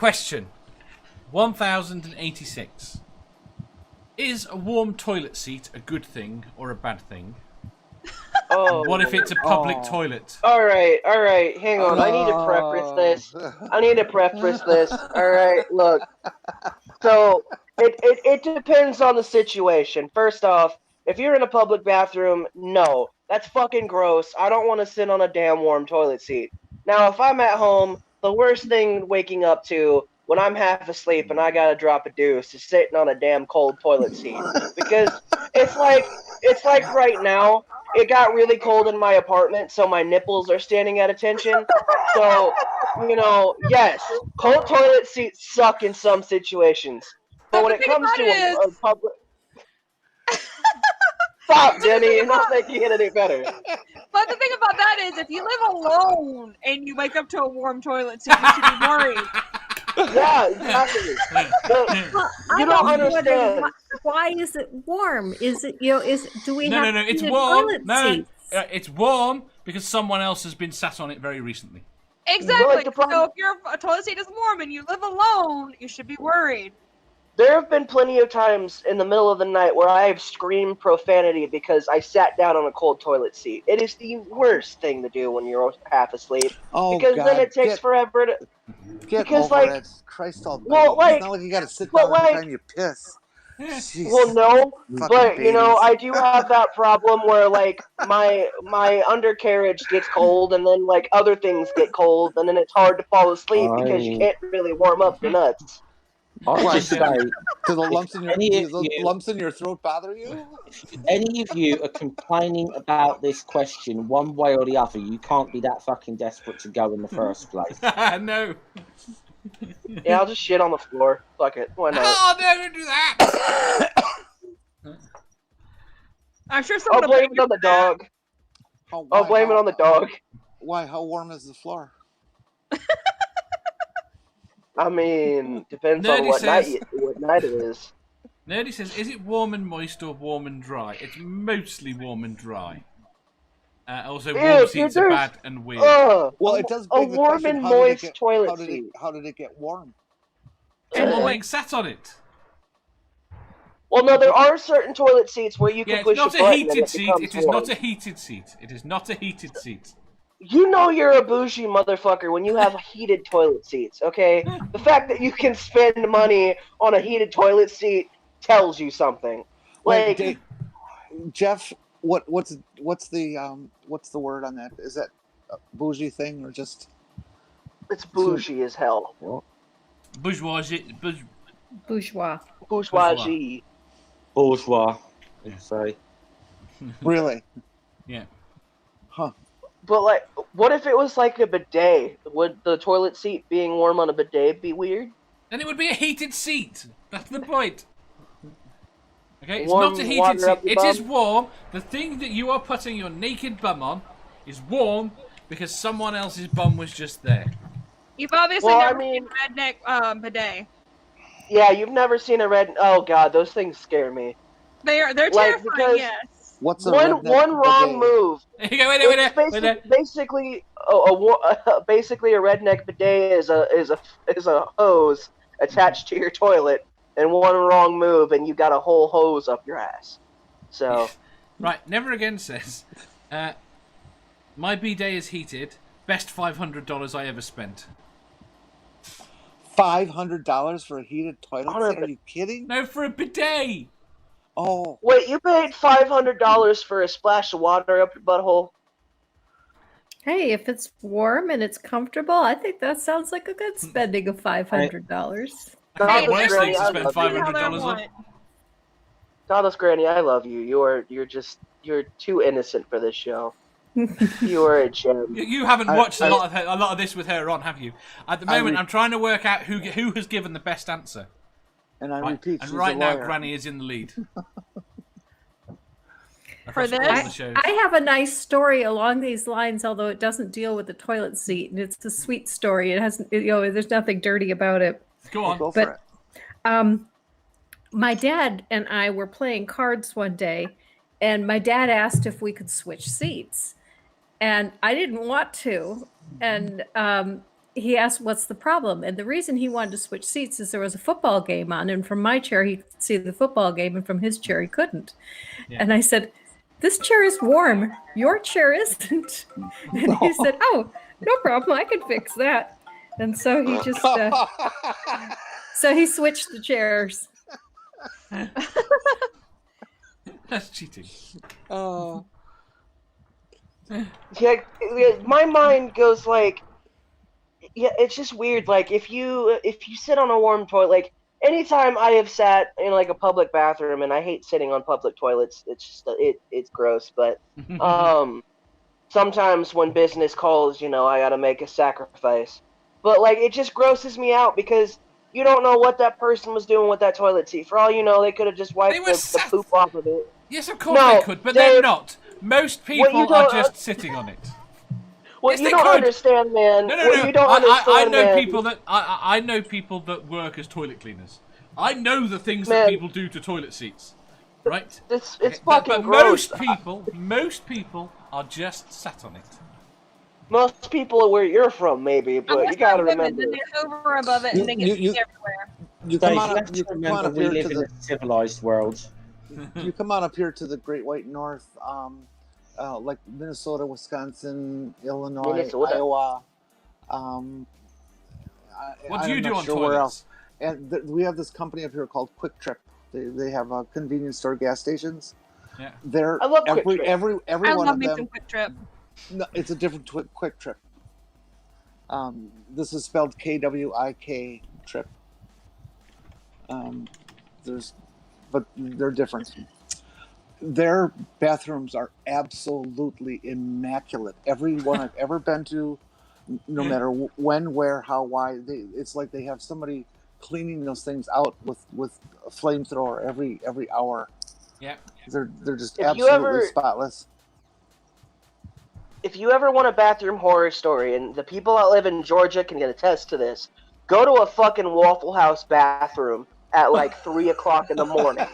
Question 1086. Is a warm toilet seat a good thing or a bad thing? Oh. What if it's a public toilet? All right. Hang on. I need to preface this. All right, look. So it depends on the situation. First off, if you're in a public bathroom, no, that's fucking gross. I don't want to sit on a damn warm toilet seat. Now, if I'm at home, the worst thing waking up to when I'm half asleep and I gotta drop a deuce is sitting on a damn cold toilet seat, because it's like right now. It got really cold in my apartment, so my nipples are standing at attention. So, yes, cold toilet seats suck in some situations. But when it comes to a public... Stop, Jenny, you're not making it any better. But the thing about that is, if you live alone and you wake up to a warm toilet seat, you should be worried. Yeah, exactly. You don't understand. Why is it warm? Is it, do we have it's warm. It's warm because someone else has been sat on it very recently. Exactly. So if your toilet seat is warm and you live alone, you should be worried. There have been plenty of times in the middle of the night where I have screamed profanity because I sat down on a cold toilet seat. It is the worst thing to do when you're half asleep. Oh, because God. then it takes forever to... Get because, over it. Christ almighty. Well, it's not like you gotta sit down every time you piss. Jeez. Well, no, Fucking but, babies. I do have that problem where, my undercarriage gets cold and then, other things get cold and then it's hard to fall asleep because you can't really warm up your nuts. I'll just say, do the lumps in your throat bother you? If any of you are complaining about this question one way or the other, you can't be that fucking desperate to go in the first place. No. Yeah, I'll just shit on the floor. Fuck it. Why not? Oh, no, don't do that. I'm sure someone I'll blame it on the dog. I'll blame it on the dog. Why? How warm is the floor? I mean, depends on what night it is. Nerdy says, is it warm and moist or warm and dry? It's mostly warm and dry. Also, warm seats are bad and weird. Well, it does a beg the warm question, and moist toilet how seat. How did it get warm? Someone being sat on it. Well, no, there are certain toilet seats where you can push a button and it becomes warm. It is not a heated seat. It is not a heated seat. You know you're a bougie motherfucker when you have heated toilet seats, okay? The fact that you can spend money on a heated toilet seat tells you something. Wait, Jeff, what's the word on that? Is that a bougie thing or just? It's bougie as hell. Bourgeoisie. Bourgeois. Bourgeoisie. Bourgeois. Sorry. Really? Yeah. Huh. But, what if it was like a bidet? Would the toilet seat being warm on a bidet be weird? Then it would be a heated seat. That's the point. Okay, it's Warm not a heated water seat. up the It bum? is warm. The thing that you are putting your naked bum on is warm because someone else's bum was just there. You've obviously never seen redneck bidet. Yeah, you've never seen a red... Oh, God, those things scare me. They're terrifying, yes. What's a one wrong move? Wait. Basically, basically a redneck bidet is a hose attached to your toilet, and one wrong move, and you got a whole hose up your ass. So, right. Never Again says, my bidet is heated. Best $500 I ever spent. $500 for a heated toilet seat? Are you kidding? No, for a bidet. Oh. Wait, you paid $500 for a splash of water up your butthole? Hey, if it's warm and it's comfortable, I think that sounds like a good spending of $500. God, worst thing to spend $500 on. Godless Granny, I love you. You're too innocent for this show. You are a gem. You haven't watched a lot of this with her on, have you? At the moment, I'm trying to work out who has given the best answer. And I repeat, and she's right a now, lawyer. Granny is in the lead. For this, I have a nice story along these lines, although it doesn't deal with the toilet seat, and it's a sweet story. It hasn't, there's nothing dirty about it. Go on. Go for it. My dad and I were playing cards one day, and my dad asked if we could switch seats, and I didn't want to, and he asked, "What's the problem?" And the reason he wanted to switch seats is there was a football game on, and from my chair he could see the football game, and from his chair he couldn't. Yeah. And I said, "This chair is warm. Your chair isn't." And he said, "Oh, no problem. I can fix that." And so he just so he switched the chairs. That's cheating. Oh. Yeah, my mind goes like, yeah, it's just weird. Like if you sit on a warm toilet, like anytime I have sat in like a public bathroom, and I hate sitting on public toilets. It's just it's gross. But sometimes when business calls, I gotta make a sacrifice. But like it just grosses me out because you don't know what that person was doing with that toilet seat. For all you know, they could have just wiped the poop off of it. Yes, of course they could, but they're not. Most people are just sitting on it. What Yes, you they don't could. understand, man. No. What you don't understand, I know man. people that I know people that work as toilet cleaners. I know the things that people do to toilet seats, right? It's Okay, fucking but gross. most people are just sat on it. Most people are where you're from, maybe, but Unless you gotta they're women, remember. then they're over above it and they get You- pee everywhere. You Dave, come on you up. have to You come on remember up we here live to in the. a civilized world. You come on up here to the Great White North, like Minnesota, Wisconsin, Illinois, Minnesota. Iowa. What do you I'm do not on sure where toilets? else. And we have this company up here called Quick Trip. They have convenience store gas stations. Yeah. They're I love Quick Trip. every I one love of me them. some Quick Trip. No, it's a different Quick Trip. This is spelled KWIK Trip. But they're different. Their bathrooms are absolutely immaculate. Every one I've ever been to, no matter when, where, how, why, it's like they have somebody cleaning those things out with a flamethrower every hour. Yeah. They're just If you absolutely ever- spotless. If you ever want a bathroom horror story, and the people that live in Georgia can attest to this, go to a fucking Waffle House bathroom at like 3 o'clock in the morning.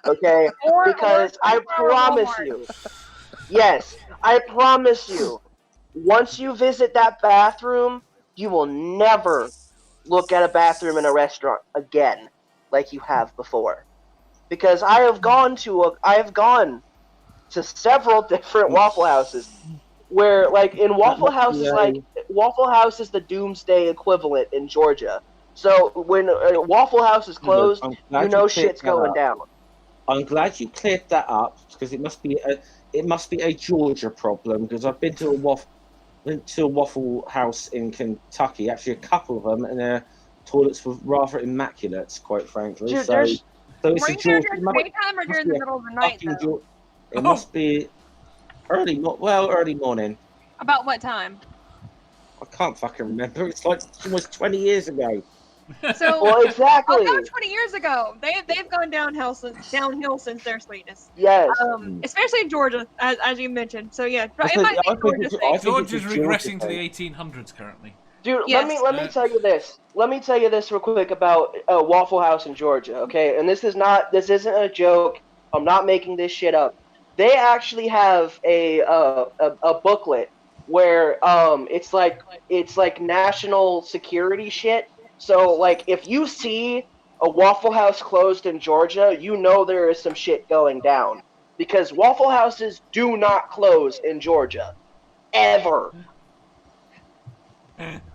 Okay? Because I promise you, yes, I promise you, once you visit that bathroom, you will never look at a bathroom in a restaurant again like you have before. Because I have gone to several different Waffle Houses where, like, in Waffle House is like Waffle House is the doomsday equivalent in Georgia. So when Waffle House is closed, you know shit's going down. I'm glad you cleared that up because it must be a Georgia problem. Because I've been to a Waffle House in Kentucky, actually a couple of them, and their toilets were rather immaculate, quite frankly. Dude, so it's Were a you there Georgia. during the daytime or during the middle of the night, though? It must be early morning. About what time? I can't fucking remember. It's like almost 20 years ago. So, Well, exactly. oh, that was 20 years ago. They've gone downhill since their sweetness. Yes. Especially in Georgia, as you mentioned. So yeah, I it think- might I be think Georgia's it's- thing. I think Georgia's it's a regressing Georgia to the thing. 1800s currently. Dude, Yes. let me tell you this. Let me tell you this real quick about Waffle House in Georgia, okay? And this isn't a joke. I'm not making this shit up. They actually have a booklet where it's like national security shit. So like if you see a Waffle House closed in Georgia, you know there is some shit going down because Waffle Houses do not close in Georgia ever.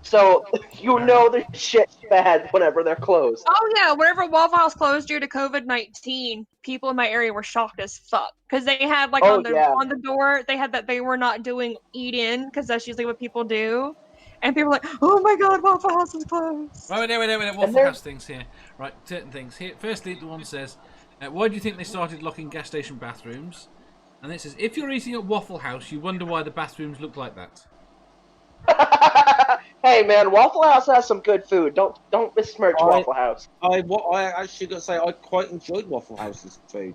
So you know there's shit bad whenever they're closed. Oh yeah, whenever Waffle House closed due to COVID-19, people in my area were shocked as fuck because they had like Oh, on the door they had that they were not doing eat in because that's usually what people do, and people were like, oh my god, Waffle House is closed. Right, wait. Waffle House things here. Right, certain things here. Firstly, the one says, why do you think they started locking gas station bathrooms? And it says, if you're eating at Waffle House, you wonder why the bathrooms look like that. Hey man, Waffle House has some good food. Don't besmirch Waffle House. I actually got to say I quite enjoyed Waffle House's food.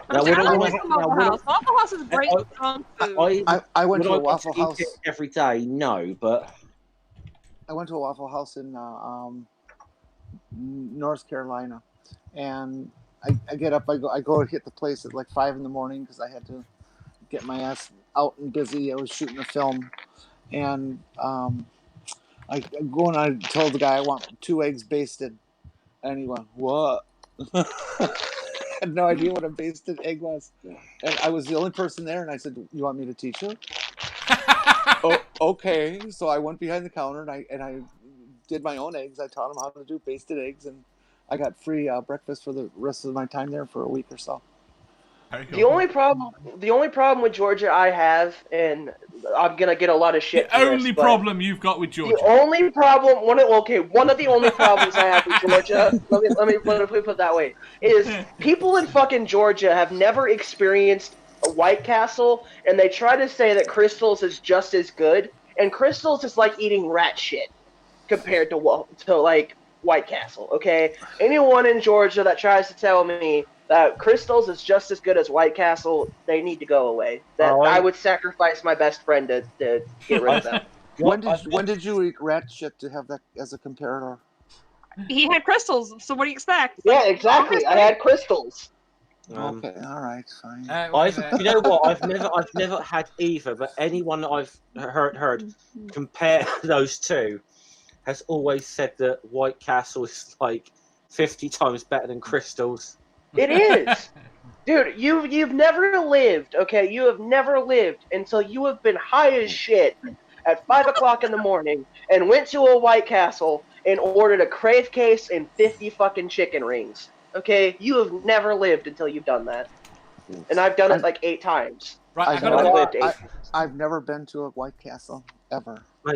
I like Waffle House. Waffle House is great strong food. I went would to a want Waffle to eat House it every day. No, but I went to a Waffle House in North Carolina, and I get up. I go hit the place at like 5 a.m. because I had to get my ass out and busy. I was shooting a film, and I go and I told the guy I want 2 eggs basted, and he went, "What?" I had no idea what a basted egg was, and I was the only person there. And I said, "You want me to teach you?" Oh, okay. So I went behind the counter and I did my own eggs. I taught him how to do basted eggs, and I got free breakfast for the rest of my time there for a week or so. The only problem with Georgia I have, and I'm gonna get a lot of shit. The only problem you've got with Georgia. The only problem, one of the only problems I have with Georgia, let me put it that way, is people in fucking Georgia have never experienced a White Castle, and they try to say that Crystals is just as good, and Crystals is like eating rat shit compared to like White Castle. Okay, anyone in Georgia that tries to tell me that Crystals is just as good as White Castle, they need to go away. I would sacrifice my best friend to get rid of them. When did you eat rat shit to have that as a comparator? He had crystals, so what do you expect? Yeah, exactly. I had Crystals. Okay, all right, fine. You know what? I've never had either, but anyone I've heard compare those two has always said that White Castle is like 50 times better than Crystals. It is. Dude, you've never lived, okay? You have never lived until you have been high as shit at 5 o'clock in the morning and went to a White Castle and ordered a crave case and 50 fucking chicken rings. Okay? You have never lived until you've done that. And I've done it like 8 times. Right, I've never been to a White Castle, ever. I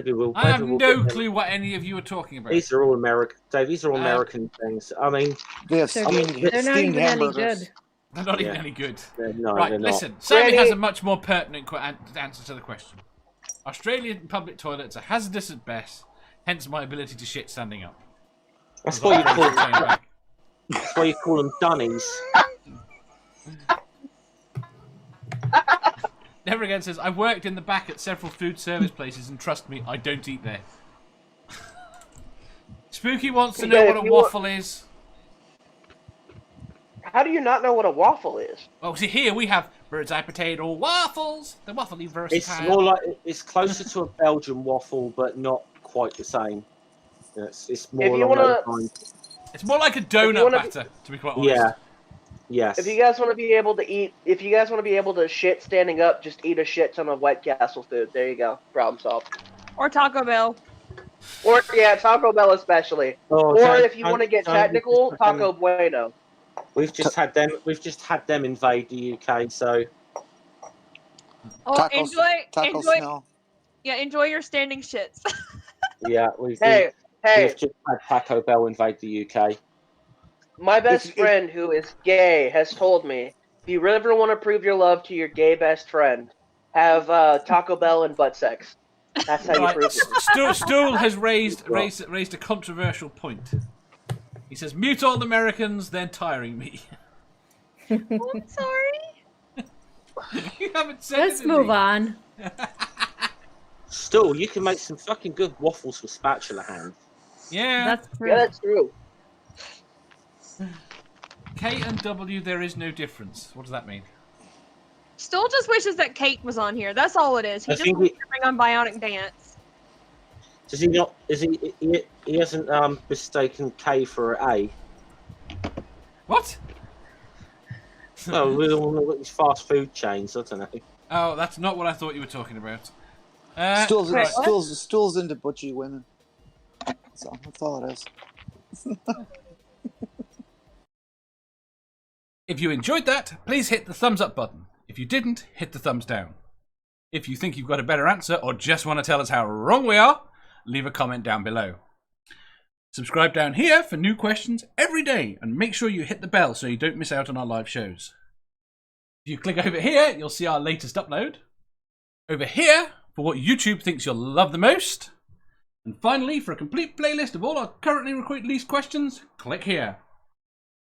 have no clue what any of you are talking about. These are all American, Dave. These are all American things. I mean, they're not even any good. They're not even any good. No, right, they're listen. not. Sammy has a much more pertinent answer to the question. Australian public toilets are hazardous at best, hence my ability to shit standing up. That's why you call them dunnies. Never Again says, I've worked in the back at several food service places, and trust me, I don't eat there. Spooky wants to know what a waffle is. How do you not know what a waffle is? Well, see, here we have bird's eye potato waffles. The waffly versatile. It's more like it's closer to a Belgian waffle, but not quite the same. It's more along those lines. It's more like a donut batter, to be quite honest. Yeah. Yes. If you guys want to be able to shit standing up, just eat a shit ton of White Castle food. There you go. Problem solved. Or Taco Bell. Or Taco Bell especially. Or if you want to get technical, Taco Bueno. We've just had them invade the UK, so. Oh, Tacos enjoy your standing shits. Yeah, we've Hey. just had Taco Bell invade the UK. My best friend, who is gay, has told me, if you ever want to prove your love to your gay best friend, have Taco Bell and butt sex. That's how you prove it. Stool has raised a controversial point. He says, mute all Americans, they're tiring me. Oh, I'm sorry. You haven't said Let's move on. Stool, you can make some fucking good waffles with spatula hands. Yeah. That's true. Yeah, that's true. K and W, there is no difference. What does that mean? Stool just wishes that Kate was on here. That's all it is. He just wants to bring on Bionic Dance. Does he not? He hasn't mistaken K for an A. What? Oh, with all these fast food chains, I don't know. Oh, that's not what I thought you were talking about. Stool's into butchy women. So that's all it is. If you enjoyed that, please hit the thumbs up button. If you didn't, hit the thumbs down. If you think you've got a better answer or just want to tell us how wrong we are, leave a comment down below. Subscribe down here for new questions every day, and make sure you hit the bell so you don't miss out on our live shows. If you click over here, you'll see our latest upload. Over here, for what YouTube thinks you'll love the most. And finally, for a complete playlist of all our currently released questions, click here.